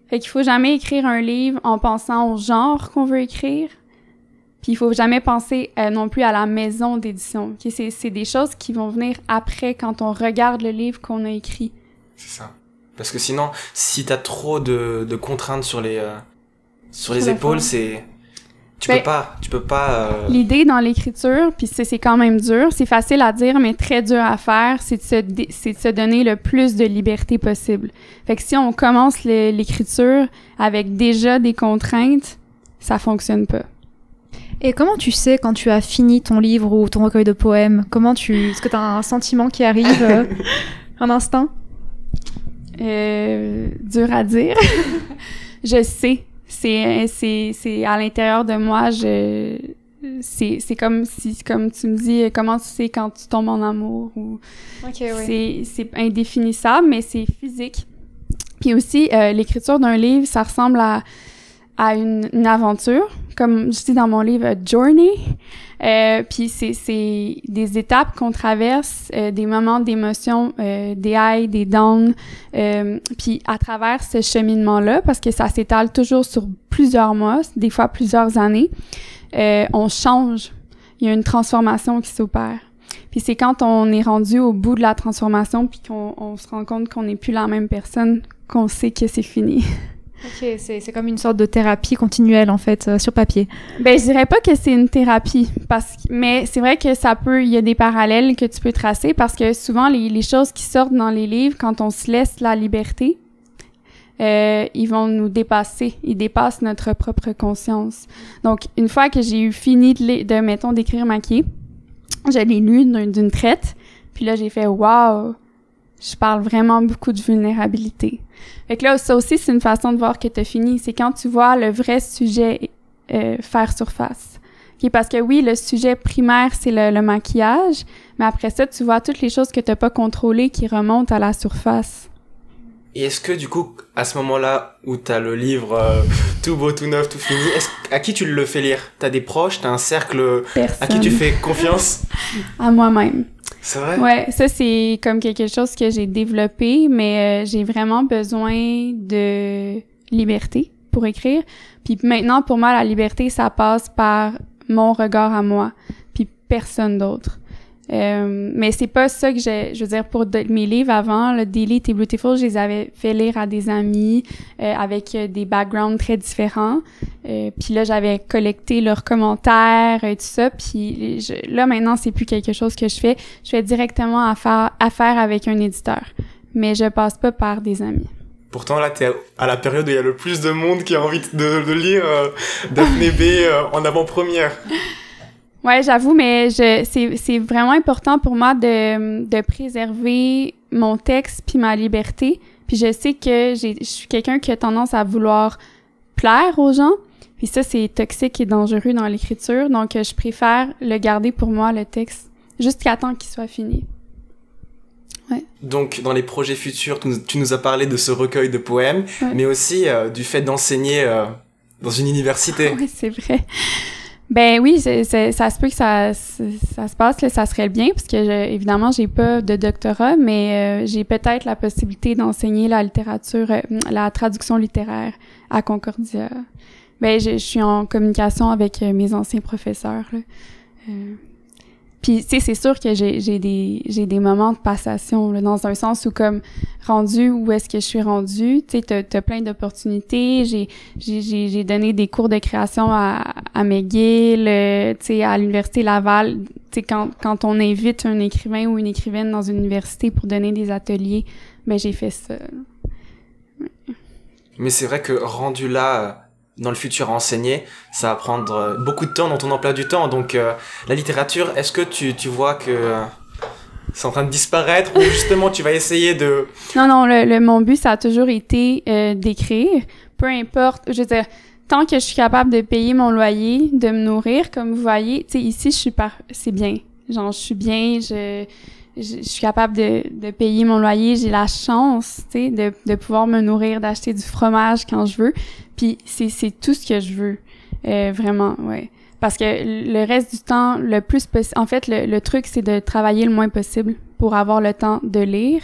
Fait qu'il faut jamais écrire un livre en pensant au genre qu'on veut écrire. Puis il faut jamais penser non plus à la maison d'édition. Okay? C'est des choses qui vont venir après quand on regarde le livre qu'on a écrit. C'est ça. Parce que sinon, si t'as trop de contraintes sur les épaules, tu peux pas. L'idée dans l'écriture, puis c'est quand même dur, c'est facile à dire, mais très dur à faire, c'est de se donner le plus de liberté possible. Fait que si on commence l'écriture avec déjà des contraintes, ça fonctionne pas. Et comment tu sais quand tu as fini ton livre ou ton recueil de poèmes? Est-ce que t'as un sentiment qui arrive, un instinct? Dur à dire. Je sais. C'est à l'intérieur de moi, c'est comme tu me dis, comment tu sais quand tu tombes en amour ou okay, oui. C'est indéfinissable, mais c'est physique. Puis aussi, l'écriture d'un livre, ça ressemble à une aventure, comme je dis dans mon livre, Journey. Puis c'est des étapes qu'on traverse, des moments d'émotion, des highs, des downs. Puis à travers ce cheminement-là, parce que ça s'étale toujours sur plusieurs mois, des fois plusieurs années, on change. Il y a une transformation qui s'opère. Puis c'est quand on est rendu au bout de la transformation puis qu'on se rend compte qu'on n'est plus la même personne qu'on sait que c'est fini. Ok, c'est comme une sorte de thérapie continuelle, en fait, sur papier. Ben, je dirais pas que c'est une thérapie, mais c'est vrai que il y a des parallèles que tu peux tracer, parce que souvent, les choses qui sortent dans les livres, quand on se laisse la liberté, ils vont nous dépasser. Ils dépassent notre propre conscience. Donc, une fois que j'ai eu fini mettons, d'écrire Maquillée, je l'ai lu d'une traite, puis là, j'ai fait « Wow! » je parle vraiment beaucoup de vulnérabilité. Fait que là, ça aussi, c'est une façon de voir que t'as fini. C'est quand tu vois le vrai sujet faire surface. Okay, parce que oui, le sujet primaire, c'est le maquillage, mais après ça, tu vois toutes les choses que t'as pas contrôlées qui remontent à la surface. Et est-ce que du coup, à ce moment-là où t'as le livre tout beau, tout neuf, tout fini, à qui tu le fais lire? T'as des proches, t'as un cercle à qui tu fais confiance? À moi-même. C'est vrai? Ouais, ça c'est comme quelque chose que j'ai développé, mais j'ai vraiment besoin de liberté pour écrire. Puis maintenant, pour moi, la liberté, ça passe par mon regard à moi, puis personne d'autre. Mais c'est pas ça que je veux dire, pour mes livres avant, le Delete et Beautiful, je les avais fait lire à des amis avec des backgrounds très différents. Puis là, j'avais collecté leurs commentaires et tout ça. Puis là, maintenant, c'est plus quelque chose que je fais. Je fais directement affaire avec un éditeur. Mais je passe pas par des amis. Pourtant, là, t'es à la période où il y a le plus de monde qui a envie de lire Daphné B en avant-première. Ouais, j'avoue, mais c'est vraiment important pour moi de préserver mon texte puis ma liberté. Puis je sais que je suis quelqu'un qui a tendance à vouloir plaire aux gens. Puis ça, c'est toxique et dangereux dans l'écriture. Donc, je préfère le garder pour moi, le texte, jusqu'à temps qu'il soit fini. Ouais. Donc, dans les projets futurs, tu nous as parlé de ce recueil de poèmes, ouais. mais aussi du fait d'enseigner dans une université. Oui, c'est vrai. Ben oui, ça se peut que ça se passe, là, ça serait bien, parce que évidemment, j'ai pas de doctorat, mais j'ai peut-être la possibilité d'enseigner la littérature, la traduction littéraire à Concordia. Ben, je suis en communication avec mes anciens professeurs, là. Puis, tu sais, c'est sûr que j'ai des moments de passation, là, dans un sens où, comme, rendu où est-ce que je suis rendue, tu sais, t'as plein d'opportunités. J'ai donné des cours de création à McGill, tu sais, à l'Université Laval. Tu sais, quand on invite un écrivain ou une écrivaine dans une université pour donner des ateliers, ben, j'ai fait ça. Ouais. Mais c'est vrai que rendu là, dans le futur à enseigner, ça va prendre beaucoup de temps dans ton emploi du temps. Donc, la littérature, est-ce que tu vois que c'est en train de disparaître ou justement tu vas essayer de... Non, mon but, ça a toujours été d'écrire. Peu importe, je veux dire, tant que je suis capable de payer mon loyer, de me nourrir, comme vous voyez, tu sais, ici, c'est bien. Genre, je suis bien, je suis capable de payer mon loyer, j'ai la chance, tu sais, de pouvoir me nourrir, d'acheter du fromage quand je veux. Puis c'est tout ce que je veux, vraiment, ouais. Parce que le reste du temps, le plus possible, en fait, le truc, c'est de travailler le moins possible pour avoir le temps de lire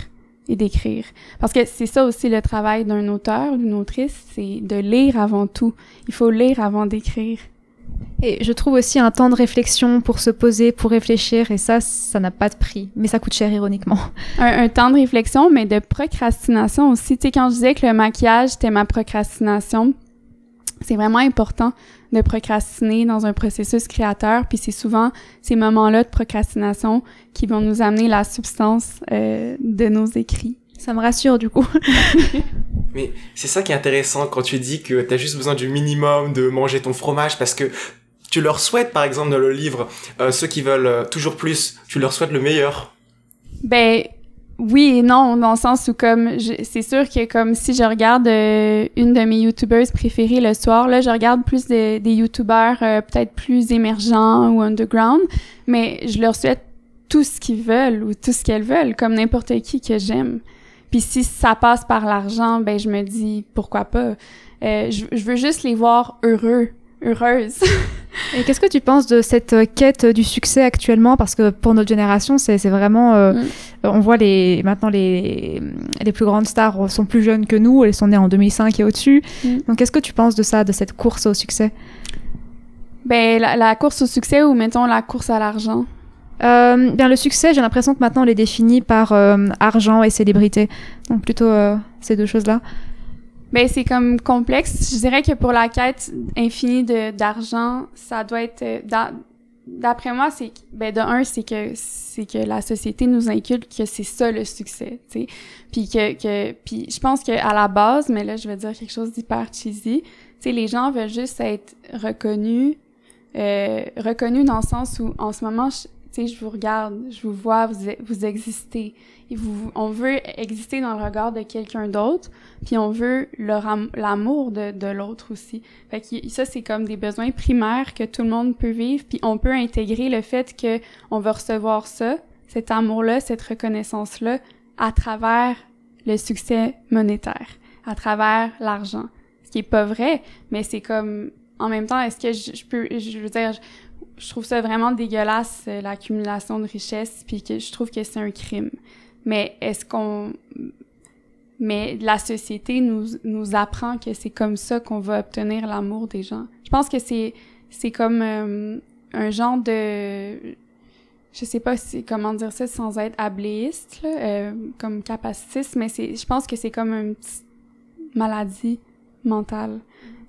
et d'écrire. Parce que c'est ça aussi le travail d'un auteur, d'une autrice, c'est de lire avant tout. Il faut lire avant d'écrire. Et je trouve aussi un temps de réflexion pour se poser, pour réfléchir, et ça n'a pas de prix. Mais ça coûte cher, ironiquement. Un temps de réflexion, mais de procrastination aussi. Tu sais, quand je disais que le maquillage, c'était ma procrastination, c'est vraiment important de procrastiner dans un processus créateur, puis c'est souvent ces moments-là de procrastination qui vont nous amener la substance de nos écrits. Ça me rassure, du coup. Mais c'est ça qui est intéressant quand tu dis que t'as juste besoin du minimum de manger ton fromage, parce que tu leur souhaites, par exemple, dans le livre, ceux qui veulent toujours plus, tu leur souhaites le meilleur. Ben, oui et non, dans le sens où, comme, c'est sûr que, comme, si je regarde une de mes youtubeuses préférées le soir, là, je regarde plus des youtubeurs peut-être plus émergents ou underground, mais je leur souhaite tout ce qu'ils veulent ou tout ce qu'elles veulent, comme n'importe qui que j'aime. Puis si ça passe par l'argent, ben je me dis pourquoi pas. Je veux juste les voir heureuses. Et qu'est-ce que tu penses de cette quête du succès actuellement? Parce que pour notre génération, c'est vraiment... On voit maintenant les plus grandes stars sont plus jeunes que nous, elles sont nées en 2005 et au-dessus. Donc qu'est-ce que tu penses de ça, de cette course au succès? Ben la course au succès ou mettons la course à l'argent? Bien le succès, j'ai l'impression que maintenant on les définit par argent et célébrité. Donc plutôt ces deux choses-là. Ben c'est comme complexe. Je dirais que pour la quête infinie d'argent, ça doit être d'après moi, c'est ben de un, c'est que la société nous inculque que c'est ça le succès, tu sais. Puis puis je pense que à la base, mais là je vais dire quelque chose d'hyper cheesy, tu sais, les gens veulent juste être reconnus dans le sens où en ce moment tu Tu sais, je vous regarde, je vous vois, vous existez. Et on veut exister dans le regard de quelqu'un d'autre, puis on veut l'amour de l'autre aussi. Fait que ça, c'est comme des besoins primaires que tout le monde peut vivre, puis on peut intégrer le fait que on va recevoir ça, cet amour-là, cette reconnaissance-là, à travers le succès monétaire, à travers l'argent. Ce qui est pas vrai, mais c'est comme, en même temps, est-ce que je veux dire, je trouve ça vraiment dégueulasse, l'accumulation de richesses, puis que je trouve que c'est un crime. Mais mais la société nous apprend que c'est comme ça qu'on va obtenir l'amour des gens. Je pense que c'est comme un genre de, je sais pas comment dire ça sans être abléiste, là, comme capacitiste, mais je pense que c'est comme une petite maladie mentale,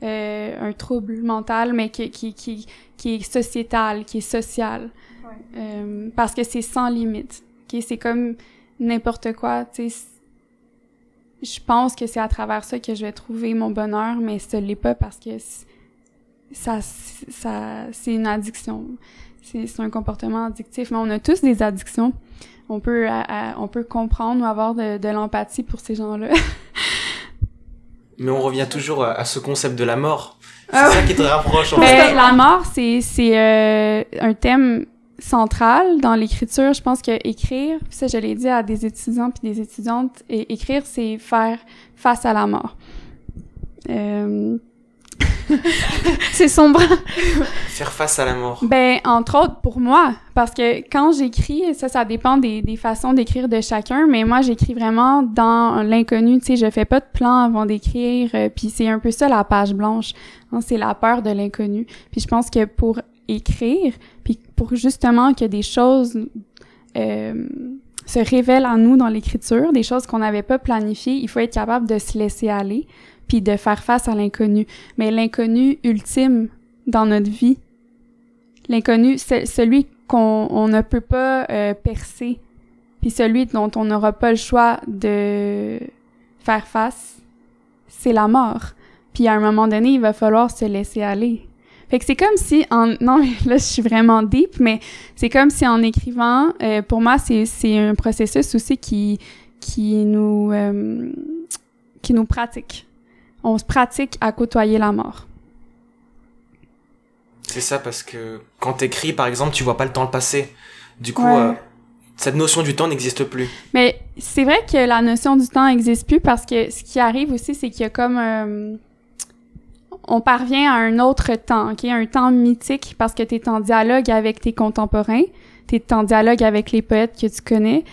un trouble mental, mais qui est sociétal, qui est social, parce que c'est sans limite. C'est comme n'importe quoi, tu sais. Je pense que c'est à travers ça que je vais trouver mon bonheur, mais ce l'est pas parce que c'est une addiction. C'est un comportement addictif. Mais on a tous des addictions. On peut comprendre ou avoir de l'empathie pour ces gens-là. Mais on revient toujours à ce concept de la mort. C'est ça qui te rapproche, en fait. La mort, c'est un thème central dans l'écriture. Je pense que écrire, ça je l'ai dit à des étudiants puis des étudiantes, écrire c'est faire face à la mort. C'est sombre. Faire face à la mort. Ben entre autres pour moi, parce que quand j'écris, ça dépend des façons d'écrire de chacun, mais moi j'écris vraiment dans l'inconnu, tu sais, je fais pas de plan avant d'écrire, puis c'est un peu ça la page blanche, hein, c'est la peur de l'inconnu. Puis je pense que pour écrire, puis pour justement que des choses se révèlent à nous dans l'écriture, des choses qu'on n'avait pas planifiées, il faut être capable de se laisser aller, puis de faire face à l'inconnu. Mais l'inconnu ultime dans notre vie, l'inconnu, c'est celui qu'on ne peut pas percer, puis celui dont on n'aura pas le choix de faire face, c'est la mort. Puis à un moment donné, il va falloir se laisser aller. Fait que c'est comme si non mais là je suis vraiment deep, mais c'est comme si en écrivant, pour moi c'est un processus aussi qui nous pratique. On se pratique à côtoyer la mort. C'est ça, parce que quand t'écris par exemple, tu vois pas le temps passer. Du coup, cette notion du temps n'existe plus. Mais c'est vrai que la notion du temps n'existe plus parce que ce qui arrive aussi, c'est qu'il y a comme on parvient à un autre temps, ok, un temps mythique parce que t'es en dialogue avec tes contemporains, t'es en dialogue avec les poètes que tu connais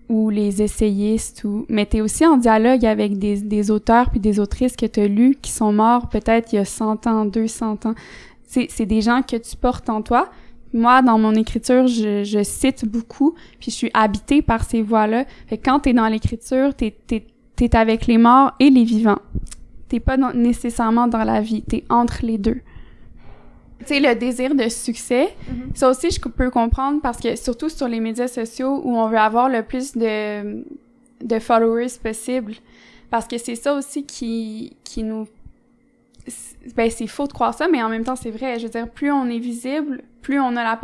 ou les essayistes mais t'es aussi en dialogue avec des auteurs puis des autrices que t'as lus qui sont morts peut-être il y a 100 ans, 200 ans. C'est des gens que tu portes en toi. Moi, dans mon écriture, je cite beaucoup puis je suis habitée par ces voix-là. Fait que quand t'es dans l'écriture, t'es avec les morts et les vivants. T'es pas nécessairement dans la vie, t'es entre les deux. Tu sais, le désir de succès, ça aussi, je peux comprendre parce que, surtout sur les médias sociaux où on veut avoir le plus de followers possible, parce que c'est ça aussi qui nous... Ben, c'est faux de croire ça, mais en même temps, c'est vrai. Je veux dire, plus on est visible, plus on a la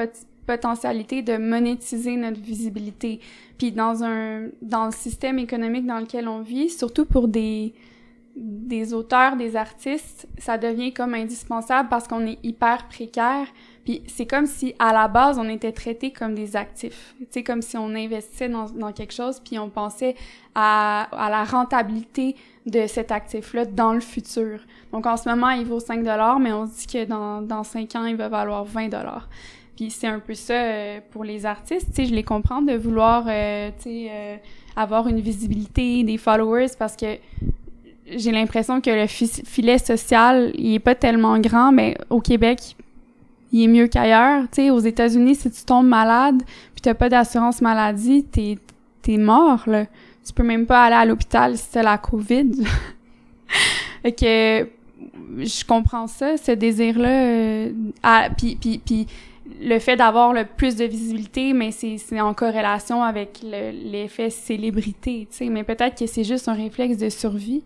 potentialité de monétiser notre visibilité. Puis dans le système économique dans lequel on vit, surtout pour des auteurs, des artistes, ça devient comme indispensable parce qu'on est hyper précaire. Puis c'est comme si, à la base, on était traités comme des actifs. Tu sais, comme si on investissait dans quelque chose puis on pensait à la rentabilité de cet actif-là dans le futur. Donc, en ce moment, il vaut 5$, mais on se dit que dans 5 ans, il va valoir 20$. Puis c'est un peu ça pour les artistes. Tu sais, je les comprends de vouloir, avoir une visibilité, des followers, parce que j'ai l'impression que le filet social, il est pas tellement grand, mais au Québec, il est mieux qu'ailleurs. Tu sais, aux États-Unis, si tu tombes malade, puis t'as pas d'assurance maladie, t'es mort, là. Tu peux même pas aller à l'hôpital si t'as la COVID. Fait que je comprends ça, ce désir-là. Puis le fait d'avoir le plus de visibilité, mais c'est en corrélation avec l'effet célébrité, tu sais. Mais peut-être que c'est juste un réflexe de survie.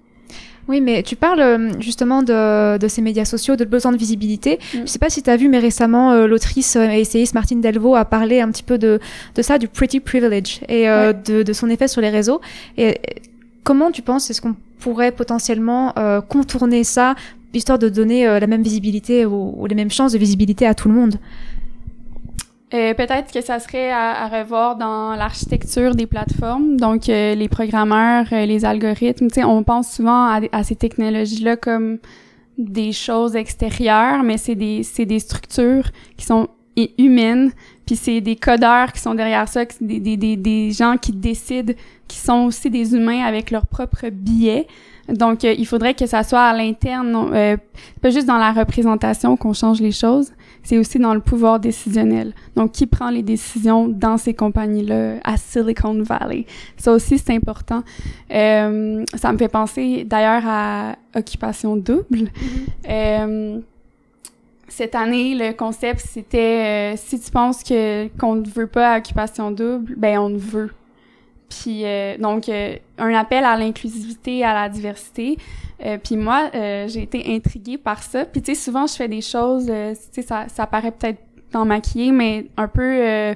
Oui, mais tu parles justement de ces médias sociaux, de besoin de visibilité. Je sais pas si tu as vu, mais récemment, l'autrice et essayiste Martine Delvaux a parlé un petit peu de ça, du pretty privilege, et de son effet sur les réseaux. Et comment tu penses, est-ce qu'on pourrait potentiellement contourner ça, histoire de donner la même visibilité ou les mêmes chances de visibilité à tout le monde? Peut-être que ça serait à revoir dans l'architecture des plateformes, donc les programmeurs, les algorithmes. Tu sais, on pense souvent à ces technologies-là comme des choses extérieures, mais c'est des structures qui sont humaines, puis c'est des codeurs qui sont derrière ça, des gens qui décident, qui sont aussi des humains avec leurs propres biais. Donc, il faudrait que ça soit à l'interne, pas juste dans la représentation qu'on change les choses, c'est aussi dans le pouvoir décisionnel. Donc, qui prend les décisions dans ces compagnies-là à Silicon Valley? Ça aussi, c'est important. Ça me fait penser d'ailleurs à Occupation Double. Cette année, le concept, c'était si tu penses qu'on ne veut pas à Occupation Double, ben on ne veut. Puis donc un appel à l'inclusivité, à la diversité. Puis moi, j'ai été intriguée par ça. Puis tu sais, souvent je fais des choses, tu sais, ça paraît peut-être dans maquillé, mais un peu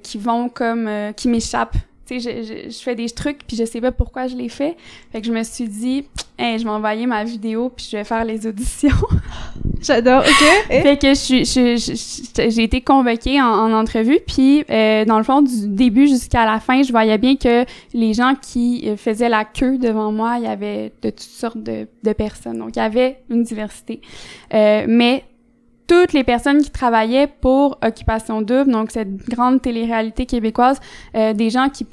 qui vont comme qui m'échappent. Tu sais, je fais des trucs puis je sais pas pourquoi je les fais. Fait que je me suis dit, hey, je vais envoyer ma vidéo puis je vais faire les auditions. J'adore, ok. Fait que j'ai été convoquée en entrevue, puis dans le fond, du début jusqu'à la fin, je voyais bien que les gens qui faisaient la queue devant moi, il y avait de toutes sortes de personnes. Donc, il y avait une diversité. Mais toutes les personnes qui travaillaient pour Occupation Double, donc cette grande télé-réalité québécoise, des gens qui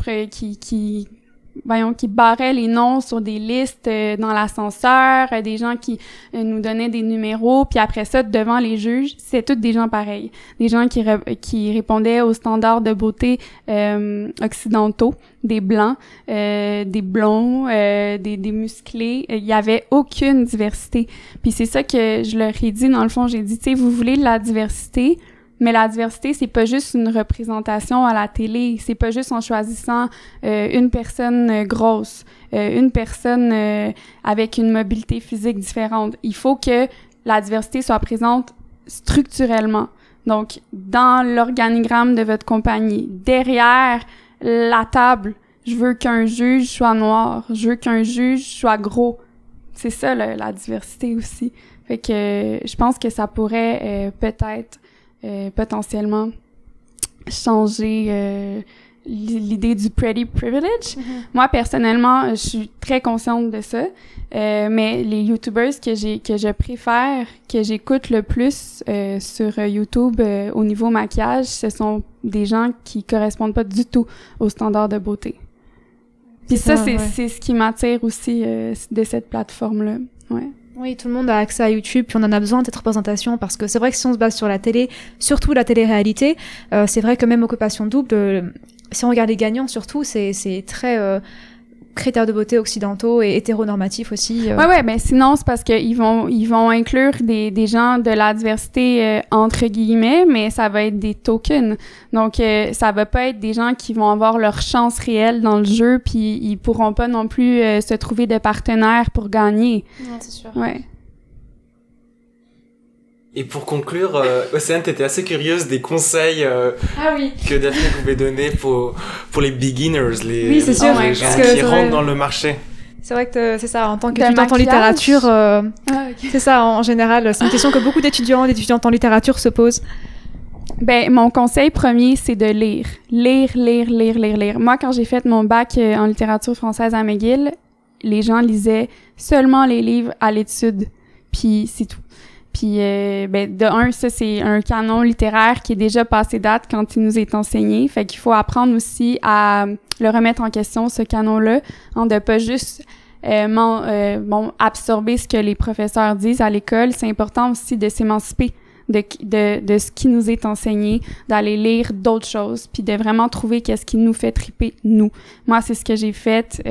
barraient les noms sur des listes dans l'ascenseur, des gens qui nous donnaient des numéros, puis après ça, devant les juges, c'est tous des gens pareils. Des gens qui répondaient aux standards de beauté occidentaux, des blancs, des blonds, des musclés. Il y avait aucune diversité. Puis c'est ça que je leur ai dit, dans le fond, j'ai dit, tu sais, vous voulez de la diversité, mais la diversité, c'est pas juste une représentation à la télé, c'est pas juste en choisissant une personne grosse, une personne avec une mobilité physique différente. Il faut que la diversité soit présente structurellement. Donc, dans l'organigramme de votre compagnie, derrière la table, je veux qu'un juge soit noir, je veux qu'un juge soit gros. C'est ça, la diversité aussi. Fait que je pense que ça pourrait peut-être potentiellement changer l'idée du pretty privilege. Moi, personnellement, je suis très consciente de ça, mais les YouTubers que je préfère, que j'écoute le plus sur YouTube au niveau maquillage, ce sont des gens qui correspondent pas du tout aux standards de beauté. Puis ça, c'est ce qui m'attire aussi de cette plateforme-là. Ouais. Oui, tout le monde a accès à YouTube, puis on en a besoin de cette représentation, parce que c'est vrai que si on se base sur la télé, surtout la télé-réalité, c'est vrai que même Occupation Double, si on regarde les gagnants surtout, c'est très critères de beauté occidentaux et hétéronormatifs aussi. Ouais, ben sinon c'est parce que ils vont inclure des gens de la diversité entre guillemets, mais ça va être des tokens. Donc ça va pas être des gens qui vont avoir leur chance réelle dans le jeu, puis ils pourront pas non plus se trouver de partenaires pour gagner. Non, c'est sûr. Ouais. Et pour conclure, Océane, t'étais assez curieuse des conseils que Daphné pouvait donner pour les beginners, les gens qui rentrent dans le marché. C'est vrai que c'est ça, en tant qu'étudiante en littérature, c'est ça, en général, c'est une question que beaucoup d'étudiants et d'étudiantes en littérature se posent. Ben, mon conseil premier, c'est de lire. Lire. Moi, quand j'ai fait mon bac en littérature française à McGill, les gens lisaient seulement les livres à l'étude, puis c'est tout. Puis, de un, ça, c'est un canon littéraire qui est déjà passé date quand il nous est enseigné. Fait qu'il faut apprendre aussi à le remettre en question, ce canon-là, de pas juste absorber ce que les professeurs disent à l'école. C'est important aussi de s'émanciper de ce qui nous est enseigné, d'aller lire d'autres choses, puis de vraiment trouver qu'est-ce qui nous fait triper, nous. Moi, c'est ce que j'ai fait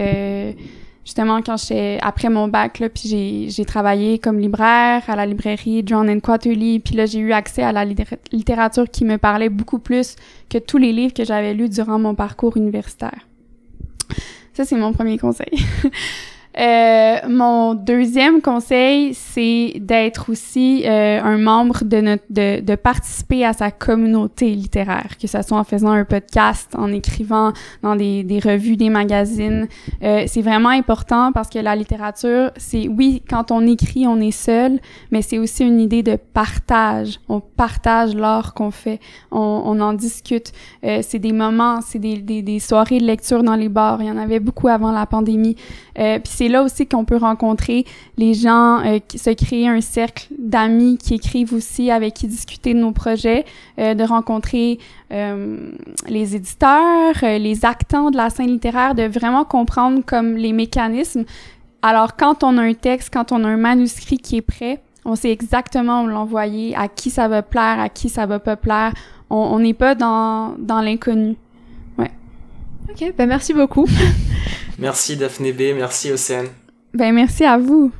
justement quand après mon bac, là, puis j'ai travaillé comme libraire à la librairie Drown & Quarterly, puis là j'ai eu accès à la littérature qui me parlait beaucoup plus que tous les livres que j'avais lus durant mon parcours universitaire. Ça, c'est mon premier conseil. Mon deuxième conseil, c'est d'être aussi un membre de participer à sa communauté littéraire, que ce soit en faisant un podcast, en écrivant dans des revues, des magazines. C'est vraiment important parce que la littérature, c'est oui, quand on écrit, on est seul, mais c'est aussi une idée de partage. On partage l'art qu'on fait, on en discute. C'est des moments, c'est des soirées de lecture dans les bars. Il y en avait beaucoup avant la pandémie. Puis c'est là aussi qu'on peut rencontrer les gens, se créer un cercle d'amis qui écrivent aussi, avec qui discuter de nos projets, de rencontrer les éditeurs, les actants de la scène littéraire, de vraiment comprendre comme les mécanismes. Alors, quand on a un texte, quand on a un manuscrit qui est prêt, on sait exactement où l'envoyer, à qui ça va plaire, à qui ça va pas plaire. On n'est pas dans l'inconnu. Ouais. Ok, ben merci beaucoup. Merci Daphné B, merci Océane. Ben merci à vous.